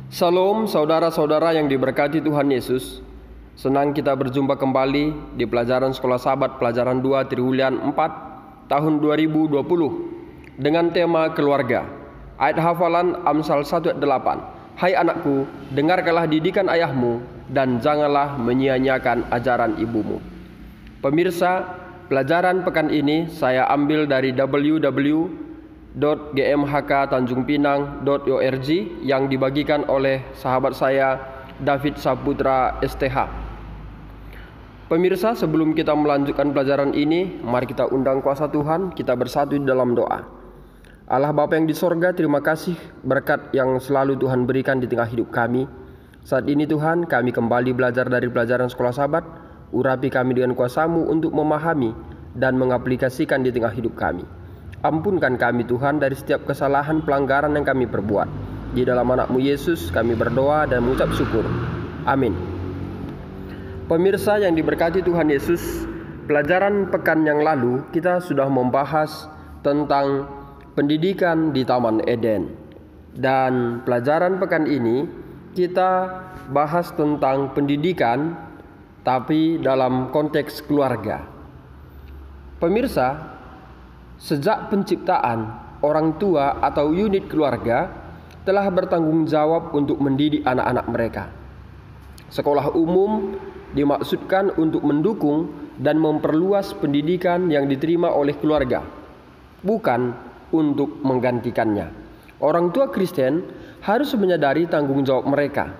Salam saudara-saudara yang diberkati Tuhan Yesus. Senang kita berjumpa kembali di pelajaran Sekolah Sahabat pelajaran 2 Triwulan 4 tahun 2020 dengan tema keluarga. Ayat hafalan Amsal 1 ayat 8. Hai anakku, dengarkanlah didikan ayahmu dan janganlah menyia-nyiakan ajaran ibumu. Pemirsa, pelajaran pekan ini saya ambil dari www.gmhktanjungpinang.org yang dibagikan oleh sahabat saya David Saputra STH. Pemirsa, sebelum kita melanjutkan pelajaran ini, mari kita undang kuasa Tuhan, kita bersatu di dalam doa. Allah Bapa yang di sorga, terima kasih berkat yang selalu Tuhan berikan di tengah hidup kami. Saat ini Tuhan, kami kembali belajar dari pelajaran Sekolah Sahabat. Urapi kami dengan kuasa-Mu untuk memahami dan mengaplikasikan di tengah hidup kami. Ampunkan kami Tuhan dari setiap kesalahan pelanggaran yang kami perbuat. Di dalam anak-Mu Yesus kami berdoa dan mengucap syukur. Amin. Pemirsa yang diberkati Tuhan Yesus, pelajaran pekan yang lalu kita sudah membahas tentang pendidikan di Taman Eden. Dan pelajaran pekan ini kita bahas tentang pendidikan tapi dalam konteks keluarga. Pemirsa, sejak penciptaan, orang tua atau unit keluarga telah bertanggung jawab untuk mendidik anak-anak mereka. Sekolah umum dimaksudkan untuk mendukung dan memperluas pendidikan yang diterima oleh keluarga, bukan untuk menggantikannya. Orang tua Kristen harus menyadari tanggung jawab mereka.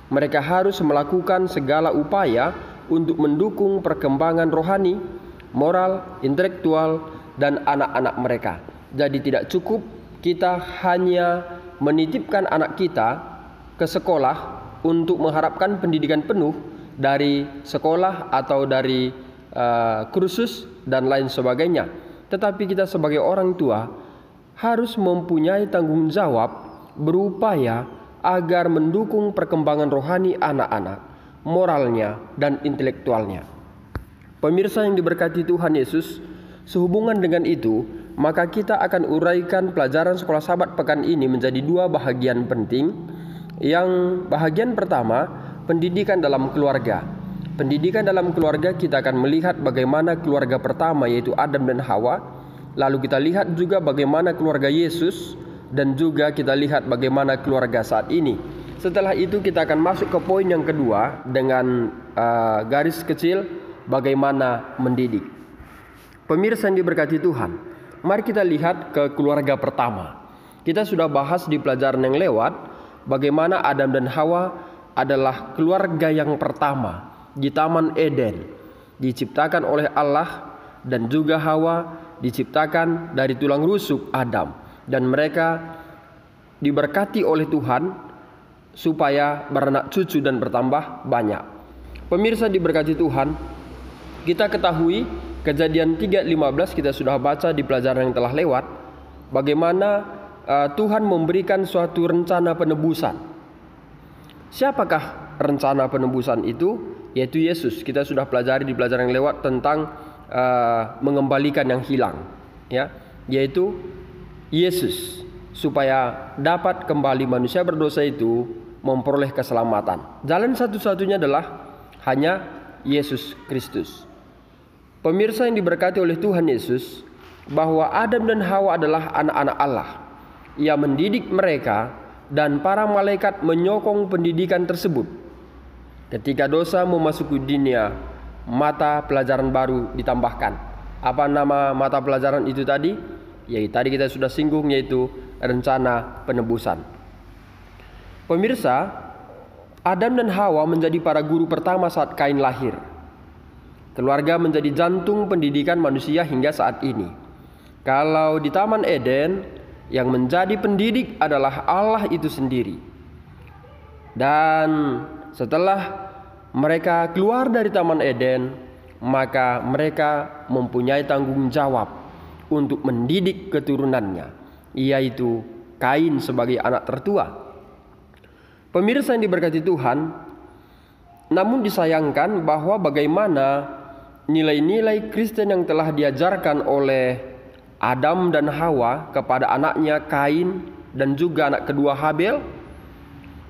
Mereka harus melakukan segala upaya untuk mendukung perkembangan rohani, moral, intelektual, dan anak-anak mereka. Jadi tidak cukup kita hanya menitipkan anak kita ke sekolah untuk mengharapkan pendidikan penuh dari sekolah atau dari kursus dan lain sebagainya. Tetapi kita sebagai orang tua harus mempunyai tanggung jawab berupaya agar mendukung perkembangan rohani anak-anak, moralnya dan intelektualnya. Pemirsa yang diberkati Tuhan Yesus, sehubungan dengan itu, maka kita akan uraikan pelajaran Sekolah Sahabat pekan ini menjadi dua bahagian penting. Yang bahagian pertama, pendidikan dalam keluarga. Pendidikan dalam keluarga kita akan melihat bagaimana keluarga pertama yaitu Adam dan Hawa. Lalu kita lihat juga bagaimana keluarga Yesus dan juga kita lihat bagaimana keluarga saat ini. Setelah itu kita akan masuk ke poin yang kedua dengan garis kecil bagaimana mendidik. Pemirsa yang diberkati Tuhan, mari kita lihat ke keluarga pertama. Kita sudah bahas di pelajaran yang lewat bagaimana Adam dan Hawa adalah keluarga yang pertama di Taman Eden, diciptakan oleh Allah, dan juga Hawa diciptakan dari tulang rusuk Adam, dan mereka diberkati oleh Tuhan supaya beranak cucu dan bertambah banyak. Pemirsa diberkati Tuhan, kita ketahui Kejadian 3:15 kita sudah baca di pelajaran yang telah lewat bagaimana Tuhan memberikan suatu rencana penebusan. Siapakah rencana penebusan itu? Yaitu Yesus. Kita sudah pelajari di pelajaran yang lewat tentang mengembalikan yang hilang, ya, yaitu Yesus supaya dapat kembali manusia berdosa itu memperoleh keselamatan. Jalan satu-satunya adalah hanya Yesus Kristus. Pemirsa yang diberkati oleh Tuhan Yesus, bahwa Adam dan Hawa adalah anak-anak Allah. Ia mendidik mereka dan para malaikat menyokong pendidikan tersebut. Ketika dosa memasuki dunia, mata pelajaran baru ditambahkan. Apa nama mata pelajaran itu tadi? Yaitu tadi kita sudah singgung, yaitu rencana penebusan. Pemirsa, Adam dan Hawa menjadi para guru pertama saat Kain lahir. Keluarga menjadi jantung pendidikan manusia hingga saat ini. Kalau di Taman Eden, yang menjadi pendidik adalah Allah itu sendiri. Dan setelah mereka keluar dari Taman Eden, maka mereka mempunyai tanggung jawab untuk mendidik keturunannya, yaitu Kain sebagai anak tertua. Pemirsa yang diberkati Tuhan, namun disayangkan bahwa bagaimana nilai-nilai Kristen yang telah diajarkan oleh Adam dan Hawa kepada anaknya Kain dan juga anak kedua Habel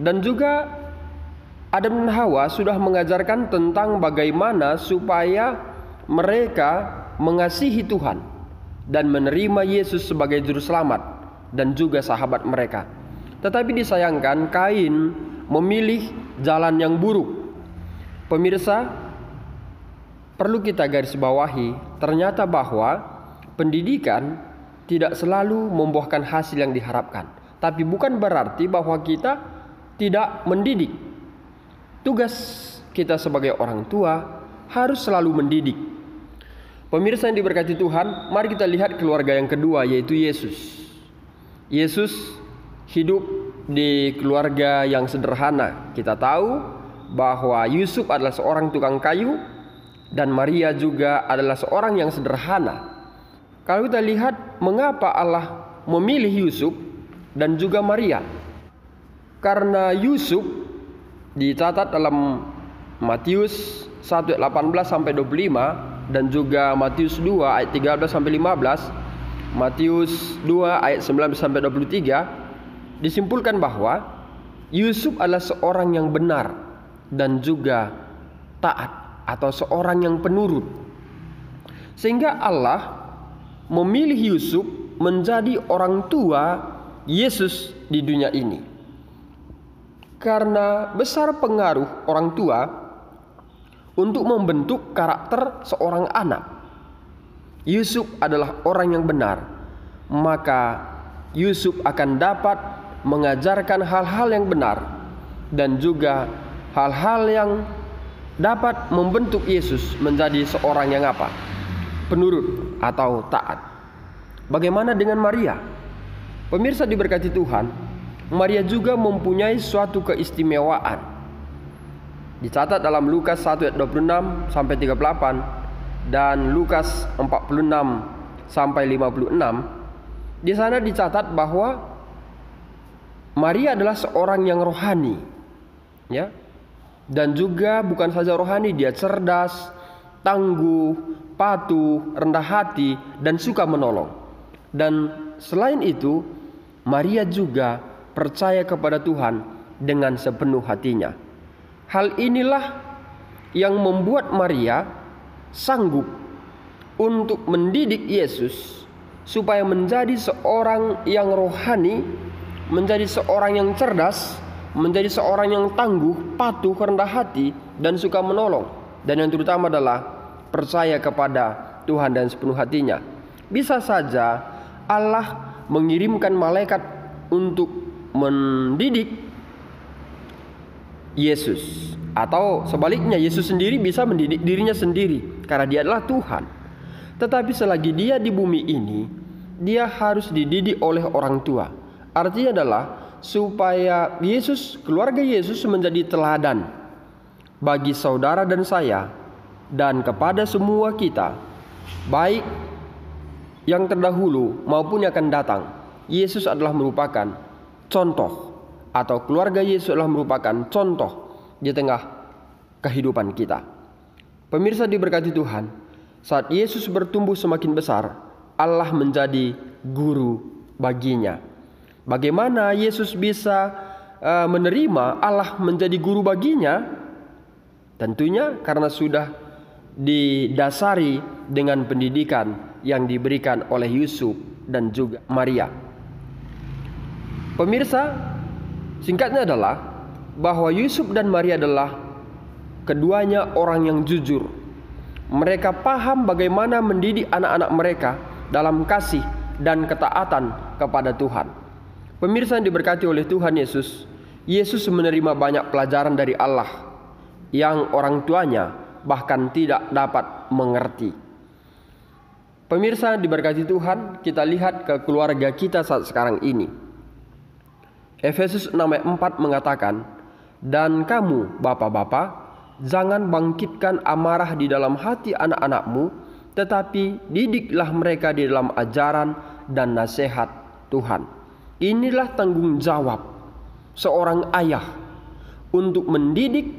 Dan juga Adam dan Hawa sudah mengajarkan tentang bagaimana supaya mereka mengasihi Tuhan dan menerima Yesus sebagai juru selamat dan juga sahabat mereka. Tetapi disayangkan Kain memilih jalan yang buruk. Pemirsa, perlu kita garis bawahi ternyata bahwa pendidikan tidak selalu membuahkan hasil yang diharapkan. Tapi bukan berarti bahwa kita tidak mendidik. Tugas kita sebagai orang tua harus selalu mendidik. Pemirsa yang diberkati Tuhan, mari kita lihat keluarga yang kedua, yaitu Yesus. Yesus hidup di keluarga yang sederhana. Kita tahu bahwa Yusuf adalah seorang tukang kayu dan Maria juga adalah seorang yang sederhana. Kalau kita lihat mengapa Allah memilih Yusuf dan juga Maria, karena Yusuf dicatat dalam Matius 1 ayat 18 sampai 25 dan juga Matius 2 ayat 13 sampai 15, Matius 2 ayat 19 sampai 23, disimpulkan bahwa Yusuf adalah seorang yang benar dan juga taat atau seorang yang penurut. Sehingga Allah memilih Yusuf menjadi orang tua Yesus di dunia ini. Karena besar pengaruh orang tua untuk membentuk karakter seorang anak. Yusuf adalah orang yang benar, maka Yusuf akan dapat mengajarkan hal-hal yang benar dan juga hal-hal yang dapat membentuk Yesus menjadi seorang yang apa? Penurut atau taat. Bagaimana dengan Maria? Pemirsa diberkati Tuhan, Maria juga mempunyai suatu keistimewaan. Dicatat dalam Lukas 1 ayat 26 sampai 38 dan Lukas 46 sampai 56. Di sana dicatat bahwa Maria adalah seorang yang rohani, ya. Dan juga bukan saja rohani, dia cerdas, tangguh, patuh, rendah hati, dan suka menolong. Dan selain itu, Maria juga percaya kepada Tuhan dengan sepenuh hatinya. Hal inilah yang membuat Maria sanggup untuk mendidik Yesus supaya menjadi seorang yang rohani, menjadi seorang yang cerdas, menjadi seorang yang tangguh, patuh, rendah hati, dan suka menolong. Dan yang terutama adalah percaya kepada Tuhan dan sepenuh hatinya. Bisa saja Allah mengirimkan malaikat untuk mendidik Yesus, atau sebaliknya Yesus sendiri bisa mendidik dirinya sendiri karena dia adalah Tuhan. Tetapi selagi dia di bumi ini, dia harus dididik oleh orang tua. Artinya adalah supaya Yesus, keluarga Yesus menjadi teladan bagi saudara dan saya dan kepada semua kita, baik yang terdahulu maupun yang akan datang. Yesus adalah merupakan contoh, atau keluarga Yesus adalah merupakan contoh di tengah kehidupan kita. Pemirsa diberkati Tuhan, saat Yesus bertumbuh semakin besar, Allah menjadi guru baginya. Bagaimana Yesus bisa menerima Allah menjadi guru baginya? Tentunya karena sudah didasari dengan pendidikan yang diberikan oleh Yusuf dan juga Maria. Pemirsa, singkatnya adalah bahwa Yusuf dan Maria adalah keduanya orang yang jujur. Mereka paham bagaimana mendidik anak-anak mereka dalam kasih dan ketaatan kepada Tuhan. Pemirsa yang diberkati oleh Tuhan Yesus, Yesus menerima banyak pelajaran dari Allah yang orang tuanya bahkan tidak dapat mengerti. Pemirsa diberkati Tuhan, kita lihat ke keluarga kita saat sekarang ini. Efesus 6 ayat 4 mengatakan, "Dan kamu, bapak-bapak, jangan bangkitkan amarah di dalam hati anak-anakmu, tetapi didiklah mereka di dalam ajaran dan nasihat Tuhan." Inilah tanggung jawab seorang ayah untuk mendidik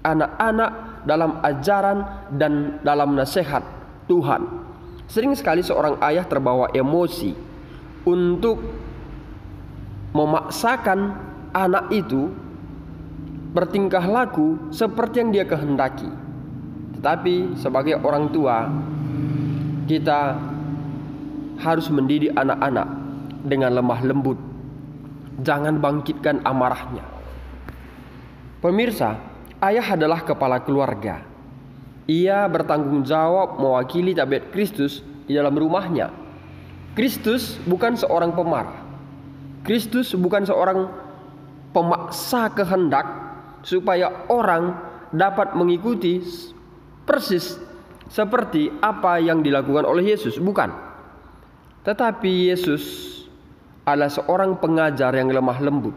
anak-anak dalam ajaran dan dalam nasihat Tuhan. Sering sekali seorang ayah terbawa emosi untuk memaksakan anak itu bertingkah laku seperti yang dia kehendaki. Tetapi sebagai orang tua, kita harus mendidik anak-anak dengan lemah lembut. Jangan bangkitkan amarahnya. Pemirsa, ayah adalah kepala keluarga. Ia bertanggung jawab mewakili tabiat Kristus di dalam rumahnya. Kristus bukan seorang pemarah. Kristus bukan seorang pemaksa kehendak supaya orang dapat mengikuti persis seperti apa yang dilakukan oleh Yesus. Bukan. Tetapi Yesus adalah seorang pengajar yang lemah lembut.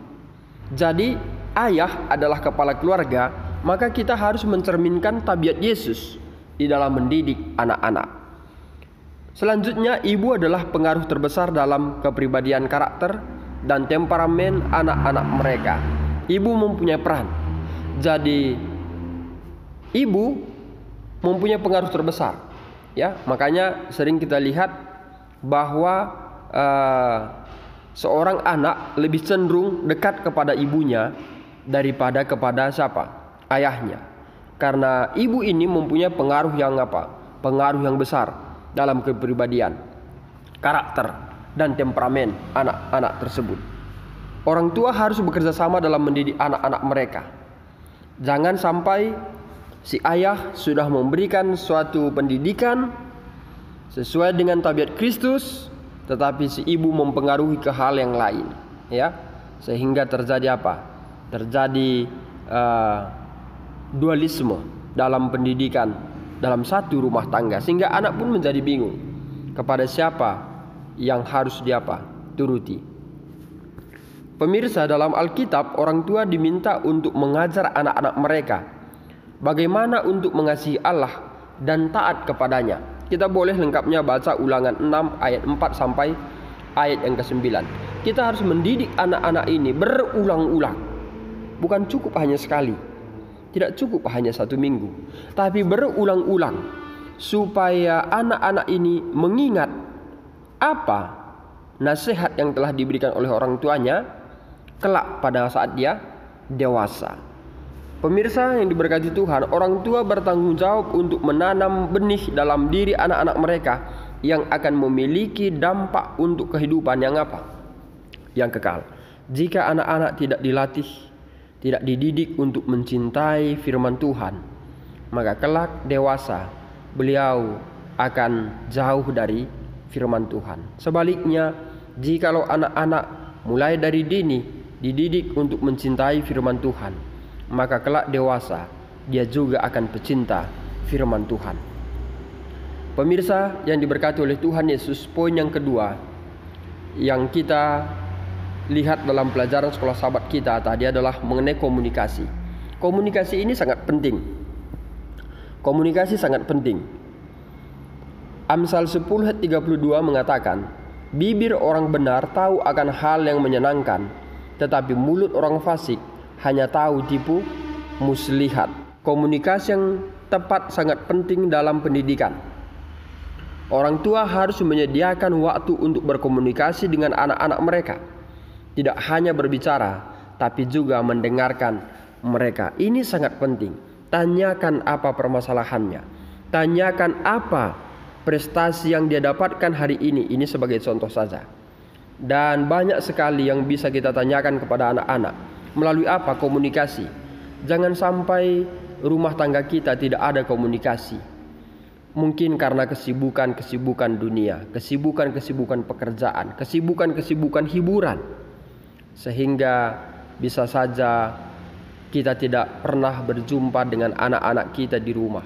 Jadi ayah adalah kepala keluarga, maka kita harus mencerminkan tabiat Yesus di dalam mendidik anak-anak. Selanjutnya, ibu adalah pengaruh terbesar dalam kepribadian karakter dan temperamen anak-anak mereka. Ibu mempunyai peran. Jadi ibu mempunyai pengaruh terbesar. Ya, makanya sering kita lihat bahwa seorang anak lebih cenderung dekat kepada ibunya daripada kepada siapa? Ayahnya. Karena ibu ini mempunyai pengaruh yang apa? Pengaruh yang besar dalam kepribadian, karakter, dan temperamen anak-anak tersebut. Orang tua harus bekerja sama dalam mendidik anak-anak mereka. Jangan sampai si ayah sudah memberikan suatu pendidikan sesuai dengan tabiat Kristus, tetapi si ibu mempengaruhi ke hal yang lain, ya, sehingga terjadi apa? Terjadi dualisme dalam pendidikan dalam satu rumah tangga, sehingga anak pun menjadi bingung kepada siapa yang harus dia turuti. Pemirsa, dalam Alkitab orang tua diminta untuk mengajar anak-anak mereka bagaimana untuk mengasihi Allah dan taat kepadanya. Kita boleh lengkapnya baca Ulangan 6 ayat 4 sampai ayat yang ke-9. Kita harus mendidik anak-anak ini berulang-ulang. Bukan cukup hanya sekali, tidak cukup hanya 1 minggu, tapi berulang-ulang, supaya anak-anak ini mengingat apa nasihat yang telah diberikan oleh orang tuanya kelak pada saat dia dewasa. Pemirsa yang diberkati Tuhan, orang tua bertanggung jawab untuk menanam benih dalam diri anak-anak mereka yang akan memiliki dampak untuk kehidupan yang apa? Yang kekal. Jika anak-anak tidak dilatih, tidak dididik untuk mencintai firman Tuhan, maka kelak dewasa beliau akan jauh dari firman Tuhan. Sebaliknya, jikalau anak-anak mulai dari dini dididik untuk mencintai firman Tuhan, maka kelak dewasa dia juga akan pecinta firman Tuhan. Pemirsa yang diberkati oleh Tuhan Yesus, poin yang kedua yang kita lihat dalam pelajaran sekolah sahabat kita tadi adalah mengenai komunikasi. Komunikasi ini sangat penting. Komunikasi sangat penting. Amsal 10:32 mengatakan, bibir orang benar tahu akan hal yang menyenangkan, tetapi mulut orang fasik hanya tahu tipu muslihat. Komunikasi yang tepat sangat penting dalam pendidikan. Orang tua harus menyediakan waktu untuk berkomunikasi dengan anak-anak mereka. Tidak hanya berbicara, tapi juga mendengarkan mereka. Ini sangat penting. Tanyakan apa permasalahannya. Tanyakan apa prestasi yang dia dapatkan hari ini. Ini sebagai contoh saja. Dan banyak sekali yang bisa kita tanyakan kepada anak-anak. Melalui apa? Komunikasi. Jangan sampai rumah tangga kita tidak ada komunikasi. Mungkin karena kesibukan-kesibukan dunia, kesibukan-kesibukan pekerjaan, kesibukan-kesibukan hiburan, sehingga bisa saja kita tidak pernah berjumpa dengan anak-anak kita di rumah,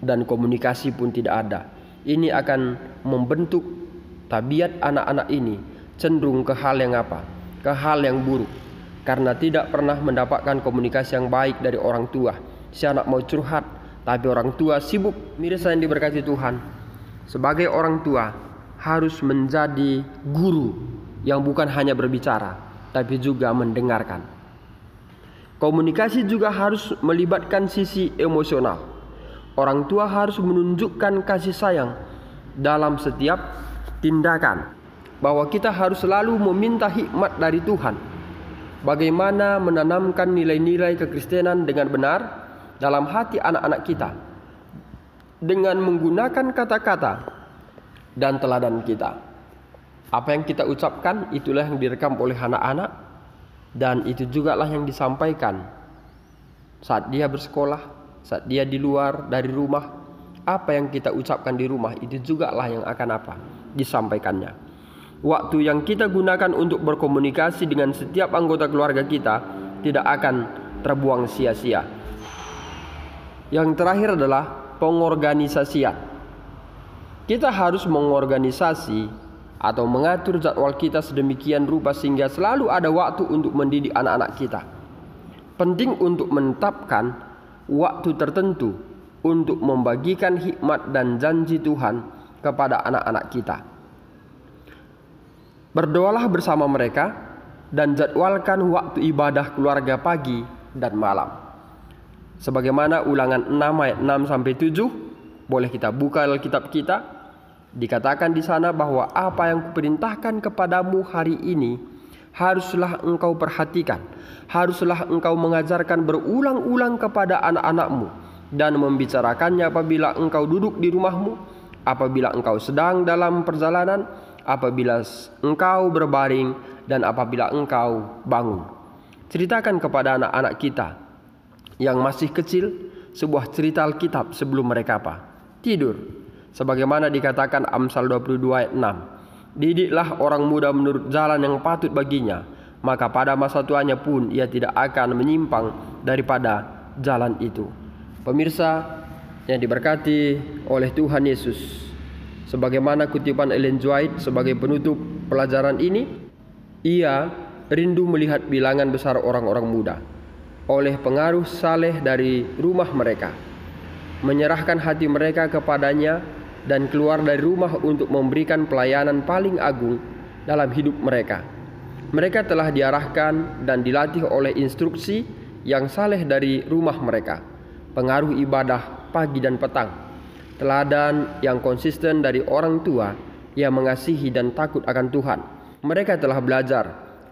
dan komunikasi pun tidak ada. Ini akan membentuk tabiat anak-anak ini cenderung ke hal yang apa? Ke hal yang buruk, karena tidak pernah mendapatkan komunikasi yang baik dari orang tua. Si anak mau curhat, tapi orang tua sibuk. Mirsa yang diberkati Tuhan, sebagai orang tua harus menjadi guru yang bukan hanya berbicara, tapi juga mendengarkan. Komunikasi juga harus melibatkan sisi emosional. Orang tua harus menunjukkan kasih sayang dalam setiap tindakan, bahwa kita harus selalu meminta hikmat dari Tuhan bagaimana menanamkan nilai-nilai kekristenan dengan benar dalam hati anak-anak kita dengan menggunakan kata-kata dan teladan kita. Apa yang kita ucapkan itulah yang direkam oleh anak-anak, dan itu juga lah yang disampaikan saat dia bersekolah, saat dia di luar dari rumah. Apa yang kita ucapkan di rumah itu juga lah yang akan disampaikannya. Waktu yang kita gunakan untuk berkomunikasi dengan setiap anggota keluarga kita tidak akan terbuang sia-sia. Yang terakhir adalah pengorganisasian. Kita harus mengorganisasi atau mengatur jadwal kita sedemikian rupa sehingga selalu ada waktu untuk mendidik anak-anak kita. Penting untuk menetapkan waktu tertentu untuk membagikan hikmat dan janji Tuhan kepada anak-anak kita. Berdoalah bersama mereka dan jadwalkan waktu ibadah keluarga pagi dan malam. Sebagaimana Ulangan 6 ayat 6-7, boleh kita buka Alkitab kita. Dikatakan di sana bahwa apa yang kuperintahkan kepadamu hari ini haruslah engkau perhatikan, haruslah engkau mengajarkan berulang-ulang kepada anak-anakmu dan membicarakannya apabila engkau duduk di rumahmu, apabila engkau sedang dalam perjalanan, apabila engkau berbaring, dan apabila engkau bangun. Ceritakan kepada anak-anak kita yang masih kecil sebuah cerita Alkitab sebelum mereka tidur. Sebagaimana dikatakan Amsal 22 ayat 6. Didiklah orang muda menurut jalan yang patut baginya, maka pada masa tuanya pun ia tidak akan menyimpang daripada jalan itu. Pemirsa yang diberkati oleh Tuhan Yesus, sebagaimana kutipan Ellen G. White sebagai penutup pelajaran ini, ia rindu melihat bilangan besar orang-orang muda oleh pengaruh saleh dari rumah mereka menyerahkan hati mereka kepadanya dan keluar dari rumah untuk memberikan pelayanan paling agung dalam hidup mereka. Mereka telah diarahkan dan dilatih oleh instruksi yang saleh dari rumah mereka, pengaruh ibadah pagi dan petang, teladan yang konsisten dari orang tua yang mengasihi dan takut akan Tuhan. Mereka telah belajar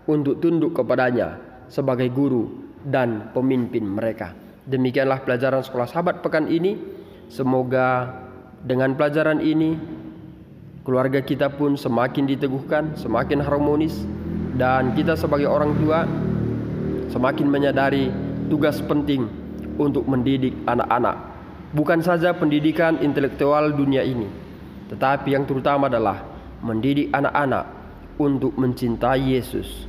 untuk tunduk kepadanya sebagai guru dan pemimpin mereka. Demikianlah pelajaran Sekolah Sahabat pekan ini. Semoga dengan pelajaran ini keluarga kita pun semakin diteguhkan, semakin harmonis, dan kita sebagai orang tua semakin menyadari tugas penting untuk mendidik anak-anak. Bukan saja pendidikan intelektual dunia ini, tetapi yang terutama adalah mendidik anak-anak untuk mencintai Yesus,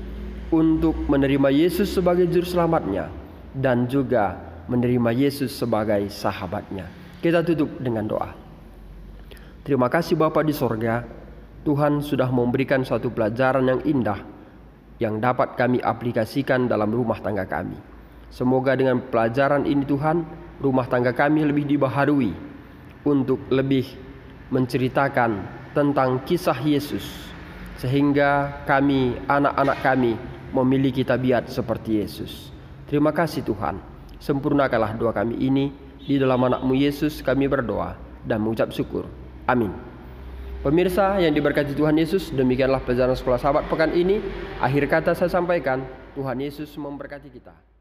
untuk menerima Yesus sebagai juru selamatnya, dan juga menerima Yesus sebagai sahabatnya. Kita tutup dengan doa. Terima kasih Bapa di sorga, Tuhan sudah memberikan suatu pelajaran yang indah yang dapat kami aplikasikan dalam rumah tangga kami. Semoga dengan pelajaran ini Tuhan, rumah tangga kami lebih dibaharui untuk lebih menceritakan tentang kisah Yesus, sehingga kami, anak-anak kami, memiliki tabiat seperti Yesus. Terima kasih Tuhan, sempurnakanlah doa kami ini. Di dalam anak-Mu Yesus kami berdoa dan mengucap syukur. Amin. Pemirsa yang diberkati Tuhan Yesus, demikianlah pelajaran Sekolah Sahabat pekan ini. Akhir kata saya sampaikan, Tuhan Yesus memberkati kita.